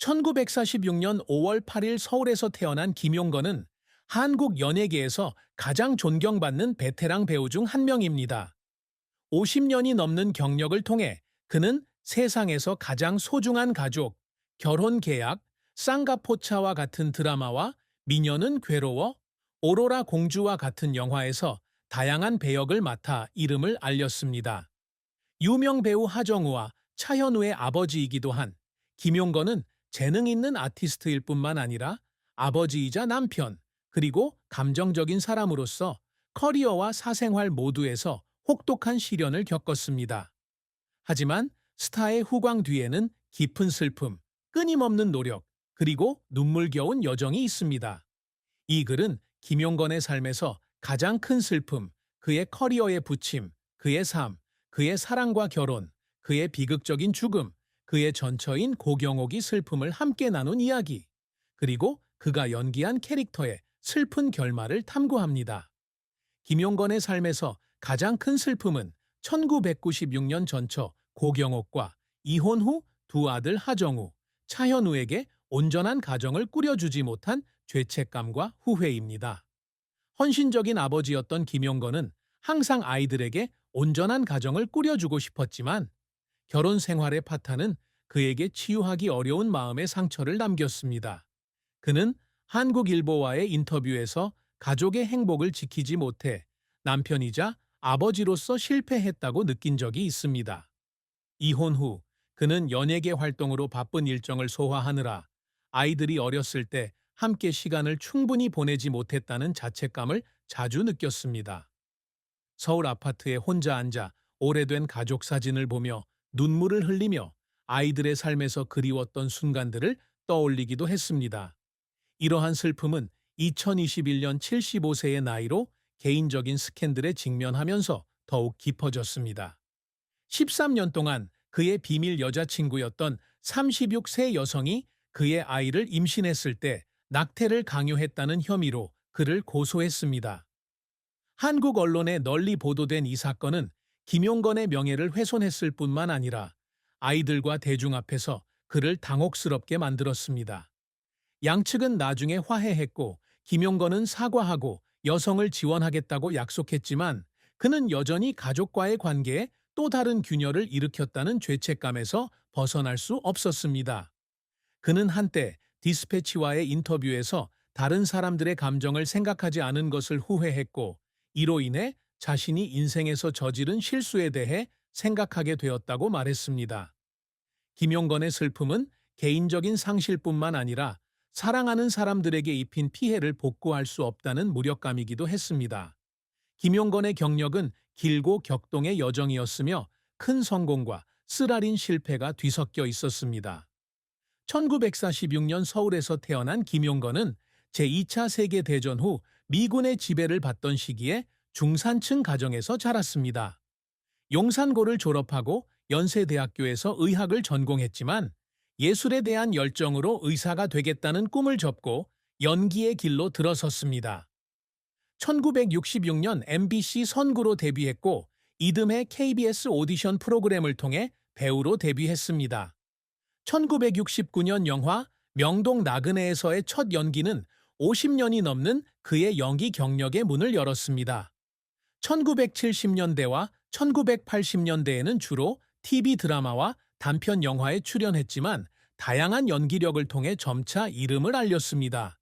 1946년 5월 8일 서울에서 태어난 김용건은 한국 연예계에서 가장 존경받는 베테랑 배우 중 한 명입니다. 50년이 넘는 경력을 통해 그는 세상에서 가장 소중한 가족, 결혼 계약, 쌍가포차와 같은 드라마와 미녀는 괴로워, 오로라 공주와 같은 영화에서 다양한 배역을 맡아 이름을 알렸습니다. 유명 배우 하정우와 차현우의 아버지이기도 한 김용건은 재능 있는 아티스트일 뿐만 아니라 아버지이자 남편, 그리고 감정적인 사람으로서 커리어와 사생활 모두에서 혹독한 시련을 겪었습니다. 하지만 스타의 후광 뒤에는 깊은 슬픔, 끊임없는 노력, 그리고 눈물겨운 여정이 있습니다. 이 글은 김용건의 삶에서 가장 큰 슬픔, 그의 커리어의 부침, 그의 삶, 그의 사랑과 결혼, 그의 비극적인 죽음, 그의 전처인 고경옥이 슬픔을 함께 나눈 이야기, 그리고 그가 연기한 캐릭터의 슬픈 결말을 탐구합니다. 김용건의 삶에서 가장 큰 슬픔은 1996년 전처 고경옥과 이혼 후 두 아들 하정우, 차현우에게 온전한 가정을 꾸려주지 못한 죄책감과 후회입니다. 헌신적인 아버지였던 김용건은 항상 아이들에게 온전한 가정을 꾸려주고 싶었지만 결혼 생활의 파탄은 그에게 치유하기 어려운 마음의 상처를 남겼습니다. 그는 한국일보와의 인터뷰에서 가족의 행복을 지키지 못해 남편이자 아버지로서 실패했다고 느낀 적이 있습니다. 이혼 후 그는 연예계 활동으로 바쁜 일정을 소화하느라 아이들이 어렸을 때 함께 시간을 충분히 보내지 못했다는 자책감을 자주 느꼈습니다. 서울 아파트에 혼자 앉아 오래된 가족 사진을 보며 눈물을 흘리며 아이들의 삶에서 그리웠던 순간들을 떠올리기도 했습니다. 이러한 슬픔은 2021년 75세의 나이로 개인적인 스캔들에 직면하면서 더욱 깊어졌습니다. 13년 동안 그의 비밀 여자친구였던 36세 여성이 그의 아이를 임신했을 때 낙태를 강요했다는 혐의로 그를 고소했습니다. 한국 언론에 널리 보도된 이 사건은 김용건의 명예를 훼손했을 뿐만 아니라 아이들과 대중 앞에서 그를 당혹스럽게 만들었습니다. 양측은 나중에 화해했고 김용건은 사과하고 여성을 지원하겠다고 약속했지만 그는 여전히 가족과의 관계에 또 다른 균열을 일으켰다는 죄책감에서 벗어날 수 없었습니다. 그는 한때 디스패치와의 인터뷰에서 다른 사람들의 감정을 생각하지 않은 것을 후회했고 이로 인해 자신이 인생에서 저지른 실수에 대해 생각하게 되었다고 말했습니다. 김용건의 슬픔은 개인적인 상실뿐만 아니라 사랑하는 사람들에게 입힌 피해를 복구할 수 없다는 무력감이기도 했습니다. 김용건의 경력은 길고 격동의 여정이었으며 큰 성공과 쓰라린 실패가 뒤섞여 있었습니다. 1946년 서울에서 태어난 김용건은 제2차 세계대전 후 미군의 지배를 받던 시기에 중산층 가정에서 자랐습니다. 용산고를 졸업하고 연세대학교에서 의학을 전공했지만 예술에 대한 열정으로 의사가 되겠다는 꿈을 접고 연기의 길로 들어섰습니다. 1966년 MBC 선구로 데뷔했고 이듬해 KBS 오디션 프로그램을 통해 배우로 데뷔했습니다. 1969년 영화 명동 나그네에서의 첫 연기는 50년이 넘는 그의 연기 경력의 문을 열었습니다. 1970년대와 1980년대에는 주로 TV 드라마와 단편 영화에 출연했지만 다양한 연기력을 통해 점차 이름을 알렸습니다.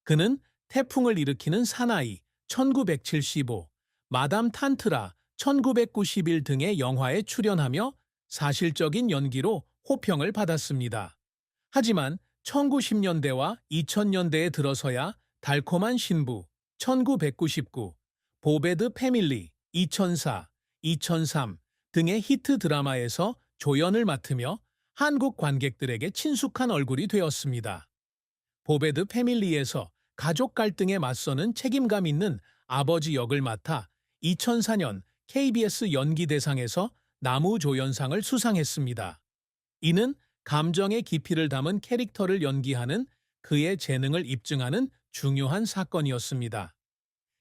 그는 태풍을 일으키는 사나이 1975, 마담 탄트라 1991 등의 영화에 출연하며 사실적인 연기로 호평을 받았습니다. 하지만 1910년대와 2000년대에 들어서야 달콤한 신부 1999, 보베드 패밀리 2004, 2003 등의 히트 드라마에서 조연을 맡으며 한국 관객들에게 친숙한 얼굴이 되었습니다. 보베드 패밀리에서 가족 갈등에 맞서는 책임감 있는 아버지 역을 맡아 2004년 KBS 연기대상에서 나무조연상을 수상했습니다. 이는 감정의 깊이를 담은 캐릭터를 연기하는 그의 재능을 입증하는 중요한 사건이었습니다.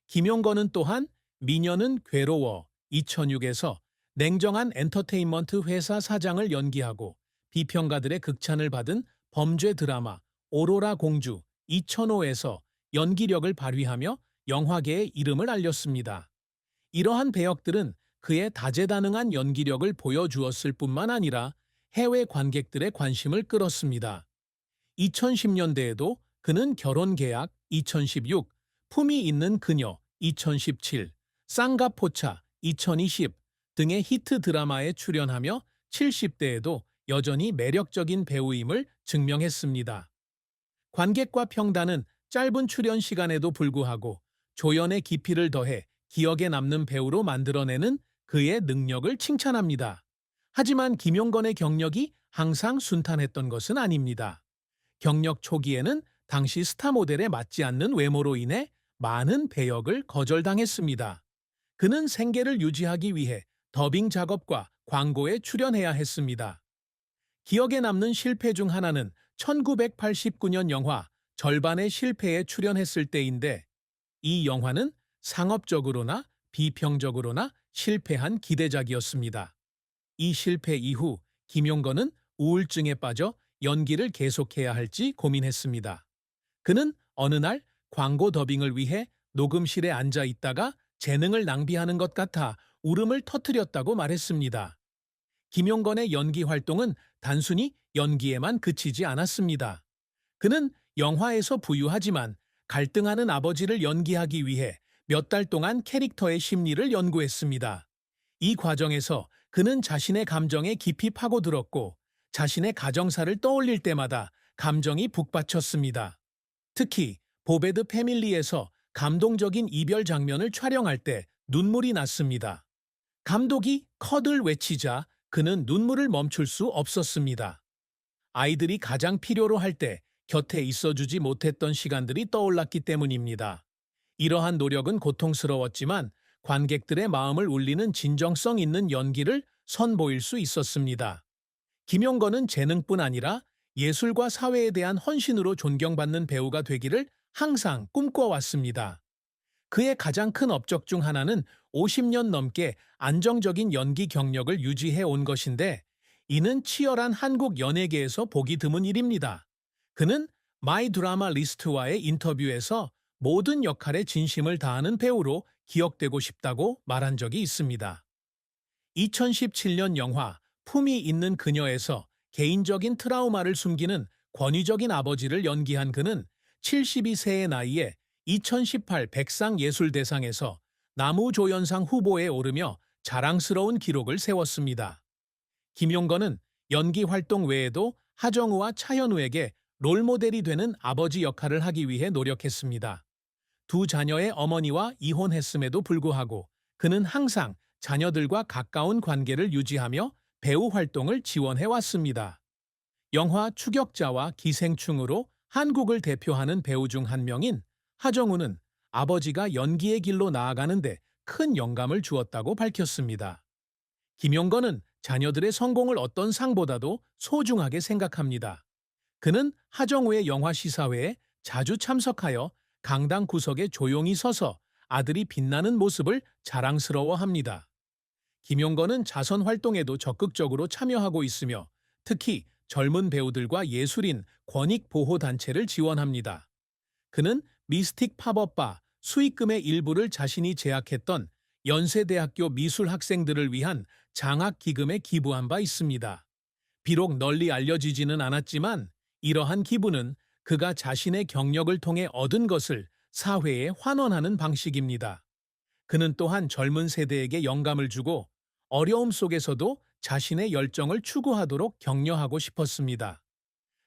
김용건은 또한 미녀는 괴로워 2006에서 냉정한 엔터테인먼트 회사 사장을 연기하고 비평가들의 극찬을 받은 범죄 드라마 오로라 공주 2005에서 연기력을 발휘하며 영화계에 이름을 알렸습니다. 이러한 배역들은 그의 다재다능한 연기력을 보여주었을 뿐만 아니라 해외 관객들의 관심을 끌었습니다. 2010년대에도 그는 결혼계약 2016, 품이 있는 그녀 2017, 쌍가포차 2020 등의 히트 드라마에 출연하며 70대에도 여전히 매력적인 배우임을 증명했습니다. 관객과 평단은 짧은 출연 시간에도 불구하고 조연의 깊이를 더해 기억에 남는 배우로 만들어내는 그의 능력을 칭찬합니다. 하지만 김용건의 경력이 항상 순탄했던 것은 아닙니다. 경력 초기에는 당시 스타 모델에 맞지 않는 외모로 인해 많은 배역을 거절당했습니다. 그는 생계를 유지하기 위해 더빙 작업과 광고에 출연해야 했습니다. 기억에 남는 실패 중 하나는 1989년 영화 절반의 실패에 출연했을 때인데, 이 영화는 상업적으로나 비평적으로나 실패한 기대작이었습니다. 이 실패 이후 김용건은 우울증에 빠져 연기를 계속해야 할지 고민했습니다. 그는 어느 날 광고 더빙을 위해 녹음실에 앉아 있다가 재능을 낭비하는 것 같아 울음을 터뜨렸다고 말했습니다. 김용건의 연기 활동은 단순히 연기에만 그치지 않았습니다. 그는 영화에서 부유하지만 갈등하는 아버지를 연기하기 위해 몇 달 동안 캐릭터의 심리를 연구했습니다. 이 과정에서 그는 자신의 감정에 깊이 파고들었고, 자신의 가정사를 떠올릴 때마다 감정이 북받쳤습니다. 특히 보베드 패밀리에서 감동적인 이별 장면을 촬영할 때 눈물이 났습니다. 감독이 컷을 외치자 그는 눈물을 멈출 수 없었습니다. 아이들이 가장 필요로 할 때 곁에 있어주지 못했던 시간들이 떠올랐기 때문입니다. 이러한 노력은 고통스러웠지만 관객들의 마음을 울리는 진정성 있는 연기를 선보일 수 있었습니다. 김용건은 재능뿐 아니라 예술과 사회에 대한 헌신으로 존경받는 배우가 되기를 항상 꿈꿔왔습니다. 그의 가장 큰 업적 중 하나는 50년 넘게 안정적인 연기 경력을 유지해 온 것인데, 이는 치열한 한국 연예계에서 보기 드문 일입니다. 그는 마이 드라마 리스트와의 인터뷰에서 모든 역할에 진심을 다하는 배우로 기억되고 싶다고 말한 적이 있습니다. 2017년 영화 품이 있는 그녀에서 개인적인 트라우마를 숨기는 권위적인 아버지를 연기한 그는 72세의 나이에 2018 백상예술대상에서 나무조연상 후보에 오르며 자랑스러운 기록을 세웠습니다. 김용건은 연기 활동 외에도 하정우와 차현우에게 롤모델이 되는 아버지 역할을 하기 위해 노력했습니다. 두 자녀의 어머니와 이혼했음에도 불구하고 그는 항상 자녀들과 가까운 관계를 유지하며 배우 활동을 지원해왔습니다. 영화 추격자와 기생충으로 한국을 대표하는 배우 중 한 명인 하정우는 아버지가 연기의 길로 나아가는데 큰 영감을 주었다고 밝혔습니다. 김용건은 자녀들의 성공을 어떤 상보다도 소중하게 생각합니다. 그는 하정우의 영화 시사회에 자주 참석하여 강당 구석에 조용히 서서 아들이 빛나는 모습을 자랑스러워합니다. 김용건은 자선 활동에도 적극적으로 참여하고 있으며 특히 젊은 배우들과 예술인 권익보호단체를 지원합니다. 그는 미스틱 팝업바 수익금의 일부를 자신이 제약했던 연세대학교 미술 학생들을 위한 장학기금에 기부한 바 있습니다. 비록 널리 알려지지는 않았지만 이러한 기부는 그가 자신의 경력을 통해 얻은 것을 사회에 환원하는 방식입니다. 그는 또한 젊은 세대에게 영감을 주고 어려움 속에서도 자신의 열정을 추구하도록 격려하고 싶었습니다.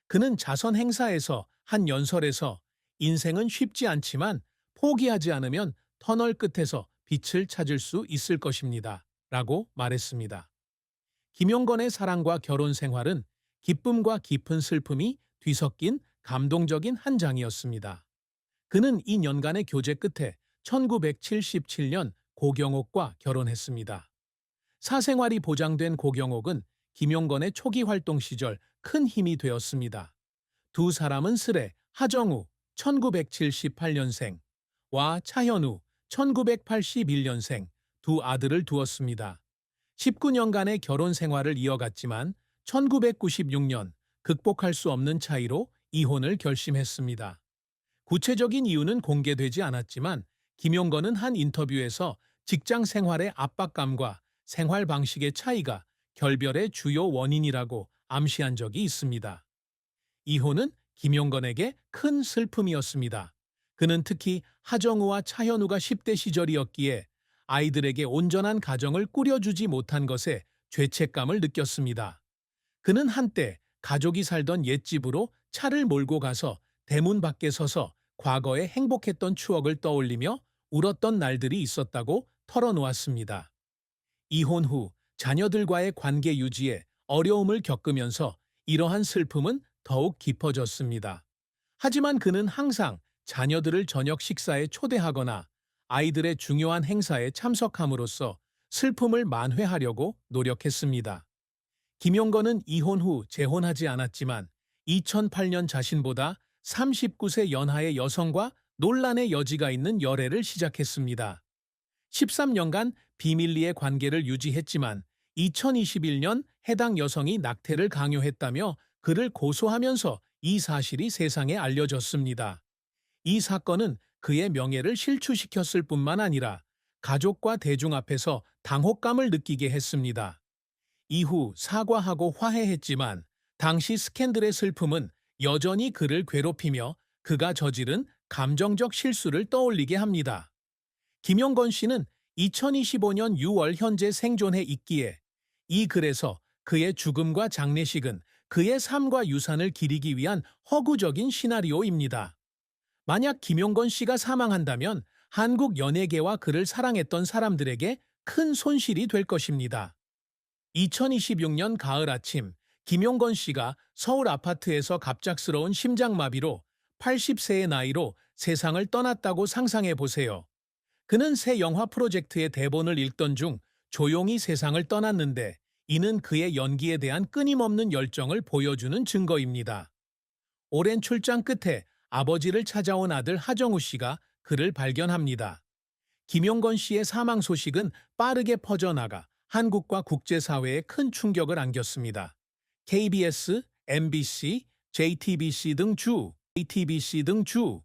그는 자선 행사에서 한 연설에서 인생은 쉽지 않지만 포기하지 않으면 터널 끝에서 빛을 찾을 수 있을 것입니다. 라고 말했습니다. 김용건의 사랑과 결혼 생활은 기쁨과 깊은 슬픔이 뒤섞인 감동적인 한 장이었습니다. 그는 2년간의 교제 끝에 1977년 고경옥과 결혼했습니다. 사생활이 보장된 고경옥은 김용건의 초기 활동 시절 큰 힘이 되었습니다. 두 사람은 스레 하정우 1978년생 와 차현우 1981년생 두 아들을 두었습니다. 19년간의 결혼 생활을 이어갔지만 1996년 극복할 수 없는 차이로 이혼을 결심했습니다. 구체적인 이유는 공개되지 않았지만 김용건은 한 인터뷰에서 직장 생활의 압박감과 생활 방식의 차이가 결별의 주요 원인이라고 암시한 적이 있습니다. 이혼은 김용건에게 큰 슬픔이었습니다. 그는 특히 하정우와 차현우가 10대 시절이었기에 아이들에게 온전한 가정을 꾸려주지 못한 것에 죄책감을 느꼈습니다. 그는 한때 가족이 살던 옛집으로 차를 몰고 가서 대문 밖에 서서 과거에 행복했던 추억을 떠올리며 울었던 날들이 있었다고 털어놓았습니다. 이혼 후 자녀들과의 관계 유지에 어려움을 겪으면서 이러한 슬픔은 더욱 깊어졌습니다. 하지만 그는 항상 자녀들을 저녁 식사에 초대하거나 아이들의 중요한 행사에 참석함으로써 슬픔을 만회하려고 노력했습니다. 김용건은 이혼 후 재혼하지 않았지만 2008년 자신보다 39세 연하의 여성과 논란의 여지가 있는 열애를 시작했습니다. 13년간 비밀리에 관계를 유지했지만 2021년 해당 여성이 낙태를 강요했다며 그를 고소하면서 이 사실이 세상에 알려졌습니다. 이 사건은 그의 명예를 실추시켰을 뿐만 아니라 가족과 대중 앞에서 당혹감을 느끼게 했습니다. 이후 사과하고 화해했지만 당시 스캔들의 슬픔은 여전히 그를 괴롭히며 그가 저지른 감정적 실수를 떠올리게 합니다. 김용건 씨는 2025년 6월 현재 생존해 있기에 이 글에서 그의 죽음과 장례식은 그의 삶과 유산을 기리기 위한 허구적인 시나리오입니다. 만약 김용건 씨가 사망한다면 한국 연예계와 그를 사랑했던 사람들에게 큰 손실이 될 것입니다. 2026년 가을 아침, 김용건 씨가 서울 아파트에서 갑작스러운 심장마비로 80세의 나이로 세상을 떠났다고 상상해 보세요. 그는 새 영화 프로젝트의 대본을 읽던 중 조용히 세상을 떠났는데 이는 그의 연기에 대한 끊임없는 열정을 보여주는 증거입니다. 오랜 출장 끝에 아버지를 찾아온 아들 하정우 씨가 그를 발견합니다. 김용건 씨의 사망 소식은 빠르게 퍼져나가 한국과 국제사회에 큰 충격을 안겼습니다. KBS, MBC, JTBC 등 주